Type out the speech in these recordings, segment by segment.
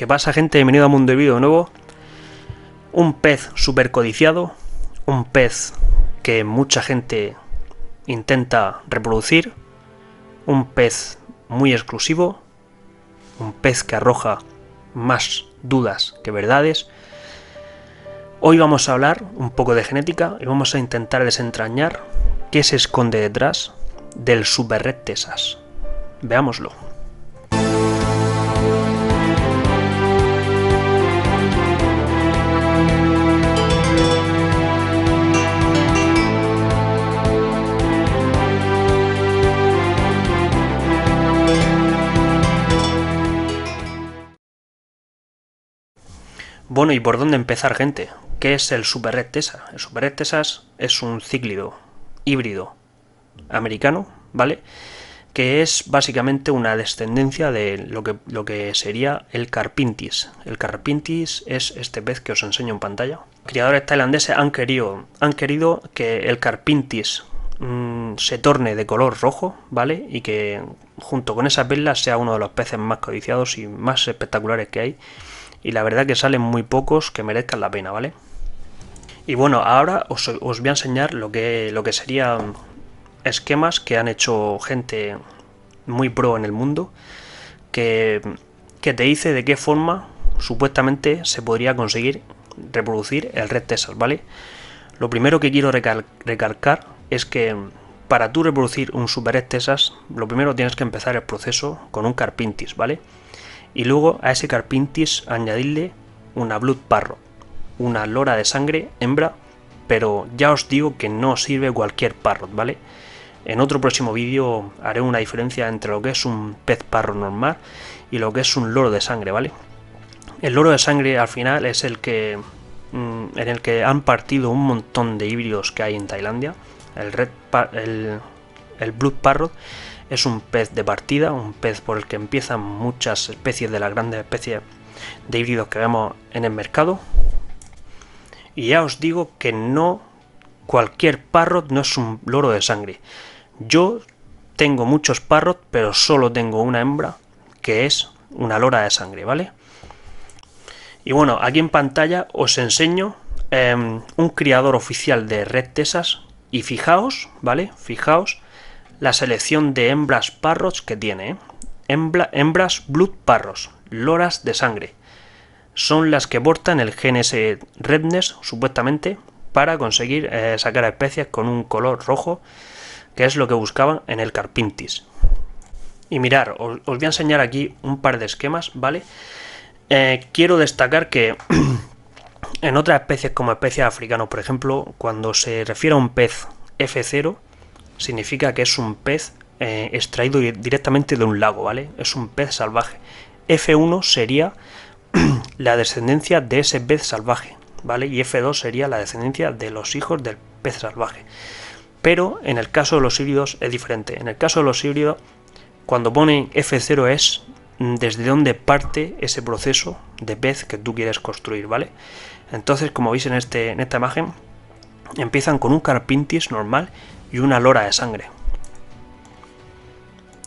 ¿Qué pasa, gente? Bienvenido a Mundo de Vídeo de nuevo. Un pez super codiciado, un pez que mucha gente intenta reproducir, un pez muy exclusivo, un pez que arroja más dudas que verdades. Hoy vamos a hablar un poco de genética y vamos a intentar desentrañar qué se esconde detrás del Super Red Texas. Veámoslo. Bueno, ¿y por dónde empezar, gente? ¿Qué es el Super Red Texas? El Super Red Texas es un cíclido híbrido americano, ¿vale? Que es básicamente una descendencia de lo que sería el Carpintis. El Carpintis es este pez que os enseño en pantalla. Criadores tailandeses han querido que el Carpintis se torne de color rojo, ¿vale? Y que junto con esa perla sea uno de los peces más codiciados y más espectaculares que hay. Y la verdad que salen muy pocos que merezcan la pena, ¿vale? Y bueno, ahora os voy a enseñar lo que serían esquemas que han hecho gente muy pro en el mundo, que te dice de qué forma supuestamente se podría conseguir reproducir el Red Texas, ¿vale? Lo primero que quiero recalcar es que para tú reproducir un Super Red Texas, lo primero tienes que empezar el proceso con un Carpintis, ¿vale? Y luego a ese Carpintis añadirle una Blood Parrot, una lora de sangre hembra, pero ya os digo que no sirve cualquier Parrot, ¿vale? En otro próximo vídeo haré una diferencia entre lo que es un pez Parrot normal y lo que es un loro de sangre, ¿vale? El loro de sangre al final es el que en el que han partido un montón de híbridos que hay en Tailandia. El Blood Parrot es un pez de partida, un pez por el que empiezan muchas especies de las grandes especies de híbridos que vemos en el mercado. Y ya os digo que no cualquier Parrot no es un loro de sangre. Yo tengo muchos Parrot, pero solo tengo una hembra que es una lora de sangre, ¿vale? Y bueno, aquí en pantalla os enseño un criador oficial de Red Texas y fijaos, ¿vale? Fijaos la selección de hembras Parrots que tiene, hembras Blood Parrots, loras de sangre. Son las que portan el gen ese Redness, supuestamente, para conseguir sacar especies con un color rojo, que es lo que buscaban en el Carpintis. Y mirar, os voy a enseñar aquí un par de esquemas, ¿vale? Quiero destacar que en otras especies como especies africanas, por ejemplo, cuando se refiere a un pez F0, significa que es un pez extraído directamente de un lago, ¿vale? Es un pez salvaje. F1 sería la descendencia de ese pez salvaje, ¿vale? Y F2 sería la descendencia de los hijos del pez salvaje. Pero en el caso de los híbridos es diferente. En el caso de los híbridos, cuando ponen F0 es desde donde parte ese proceso de pez que tú quieres construir, ¿vale? Entonces, como veis en esta imagen, empiezan con un Carpintis normal y una lora de sangre.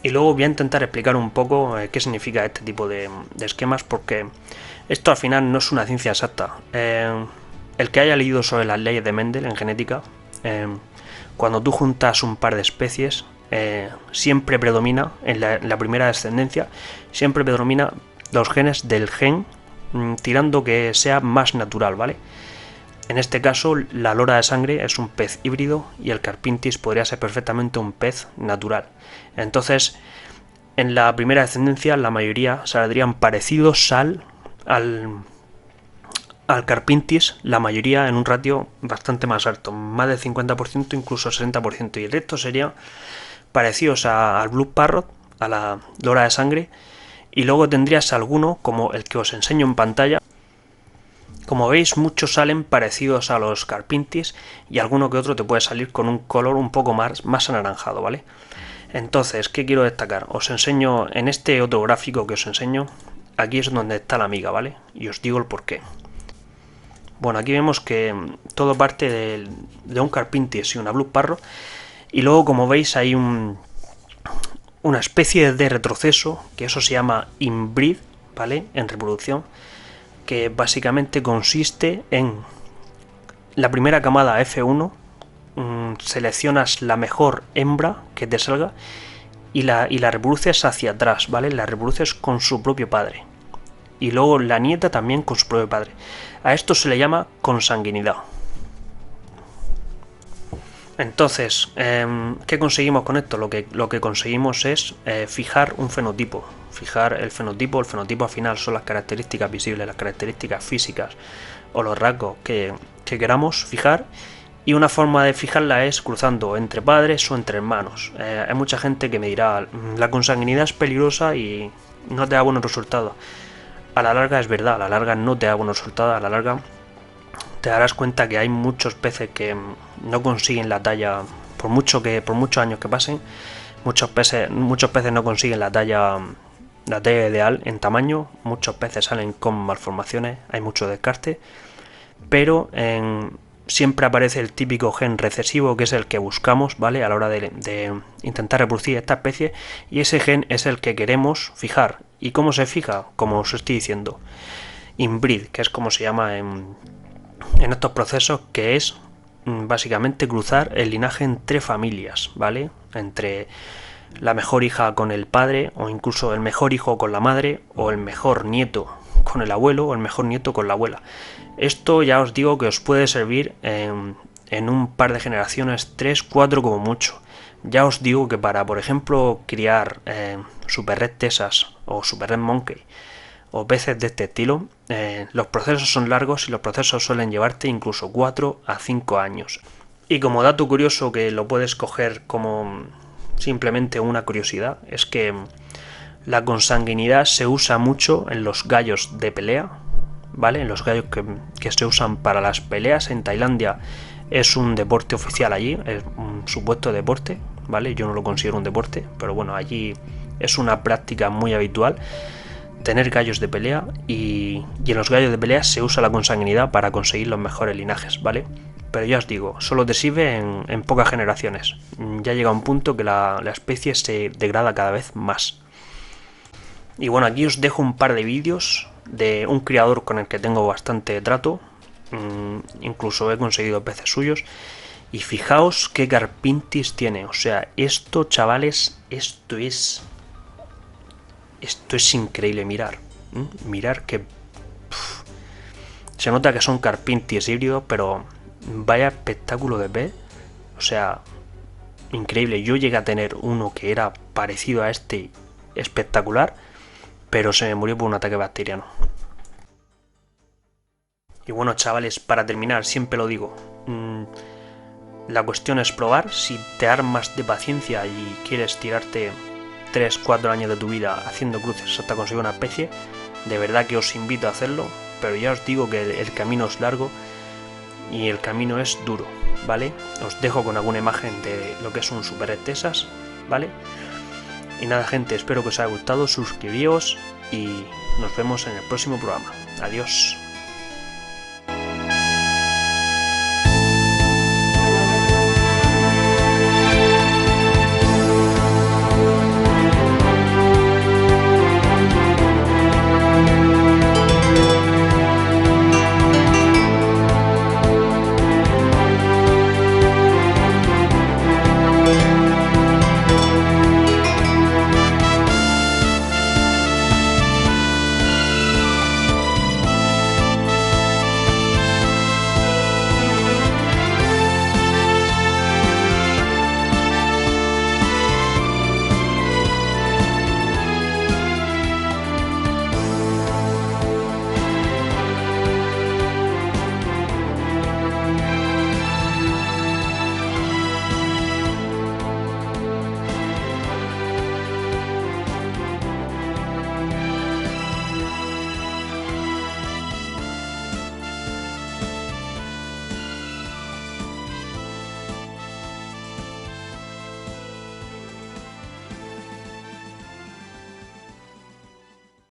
Y luego voy a intentar explicar un poco qué significa este tipo de esquemas, porque esto al final no es una ciencia exacta. El que haya leído sobre las leyes de Mendel en genética, cuando tú juntas un par de especies, siempre predomina en la primera descendencia, siempre predomina los genes del gen, tirando que sea más natural, ¿vale? En este caso, la lora de sangre es un pez híbrido y el Carpintis podría ser perfectamente un pez natural. Entonces, en la primera descendencia, la mayoría saldrían parecidos al Carpintis, la mayoría en un ratio bastante más alto, más del 50%, incluso 60%, y el resto serían parecidos al Blue Parrot, a la lora de sangre, y luego tendrías alguno como el que os enseño en pantalla. Como veis, muchos salen parecidos a los Carpintis y alguno que otro te puede salir con un color un poco más anaranjado, ¿vale? Entonces, ¿qué quiero destacar? Os enseño en este otro gráfico que os enseño, aquí es donde está la miga, ¿vale? Y os digo el porqué. Bueno, aquí vemos que todo parte de un Carpintis y una Blue Parrot, y luego, como veis, hay una especie de retroceso, que eso se llama inbreed, ¿vale? En reproducción, que básicamente consiste en la primera camada F1, seleccionas la mejor hembra que te salga y la reproduces hacia atrás, ¿vale? La reproduces con su propio padre. Y luego la nieta también con su propio padre. A esto se le llama consanguinidad. Entonces, ¿qué conseguimos con esto? Lo que conseguimos es fijar un fenotipo. Fijar el fenotipo al final son las características visibles, las características físicas o los rasgos que queramos fijar. Y una forma de fijarla es cruzando entre padres o entre hermanos. Hay mucha gente que me dirá, la consanguinidad es peligrosa y no te da buenos resultados. A la larga es verdad, a la larga no te da buenos resultados, a la larga te darás cuenta que hay muchos peces que no consiguen la talla, por muchos años que pasen, muchos peces no consiguen la talla ideal en tamaño, muchos peces salen con malformaciones, hay mucho descarte, pero siempre aparece el típico gen recesivo, que es el que buscamos, ¿vale? A la hora de intentar reproducir esta especie, y ese gen es el que queremos fijar. ¿Y cómo se fija? Como os estoy diciendo, inbreed, que es como se llama en estos procesos, que es básicamente cruzar el linaje entre familias, ¿vale? Entre la mejor hija con el padre, o incluso el mejor hijo con la madre, o el mejor nieto con el abuelo, o el mejor nieto con la abuela. Esto ya os digo que os puede servir en un par de generaciones, 3, 4 como mucho. Ya os digo que para, por ejemplo, criar Super Red Texas o Super Red Monkey o peces de este estilo, los procesos son largos y los procesos suelen llevarte incluso 4 a 5 años. Y como dato curioso que lo puedes coger como simplemente una curiosidad, es que la consanguinidad se usa mucho en los gallos de pelea, ¿vale? En los gallos que se usan para las peleas en Tailandia. Es un deporte oficial allí, es un supuesto deporte, ¿vale? Yo no lo considero un deporte, pero bueno, allí es una práctica muy habitual tener gallos de pelea y en los gallos de pelea se usa la consanguinidad para conseguir los mejores linajes, ¿vale? Pero ya os digo, solo te sirve en pocas generaciones. Ya llega un punto que la especie se degrada cada vez más. Y bueno, aquí os dejo un par de vídeos de un criador con el que tengo bastante trato. Incluso he conseguido peces suyos. Y fijaos qué carpintis tiene. O sea, esto, chavales, esto es increíble. Mirar que se nota que son carpintis híbridos, pero vaya espectáculo de pez. O sea, increíble. Yo llegué a tener uno que era parecido a este, espectacular, pero se me murió por un ataque bacteriano. Y bueno, chavales, para terminar, siempre lo digo, la cuestión es probar. Si te armas de paciencia y quieres tirarte 3, 4 años de tu vida haciendo cruces hasta conseguir una especie, de verdad que os invito a hacerlo, pero ya os digo que el camino es largo y el camino es duro, ¿vale? Os dejo con alguna imagen de lo que es un Super Red Texas, ¿vale? Y nada, gente, espero que os haya gustado, suscribíos y nos vemos en el próximo programa. Adiós.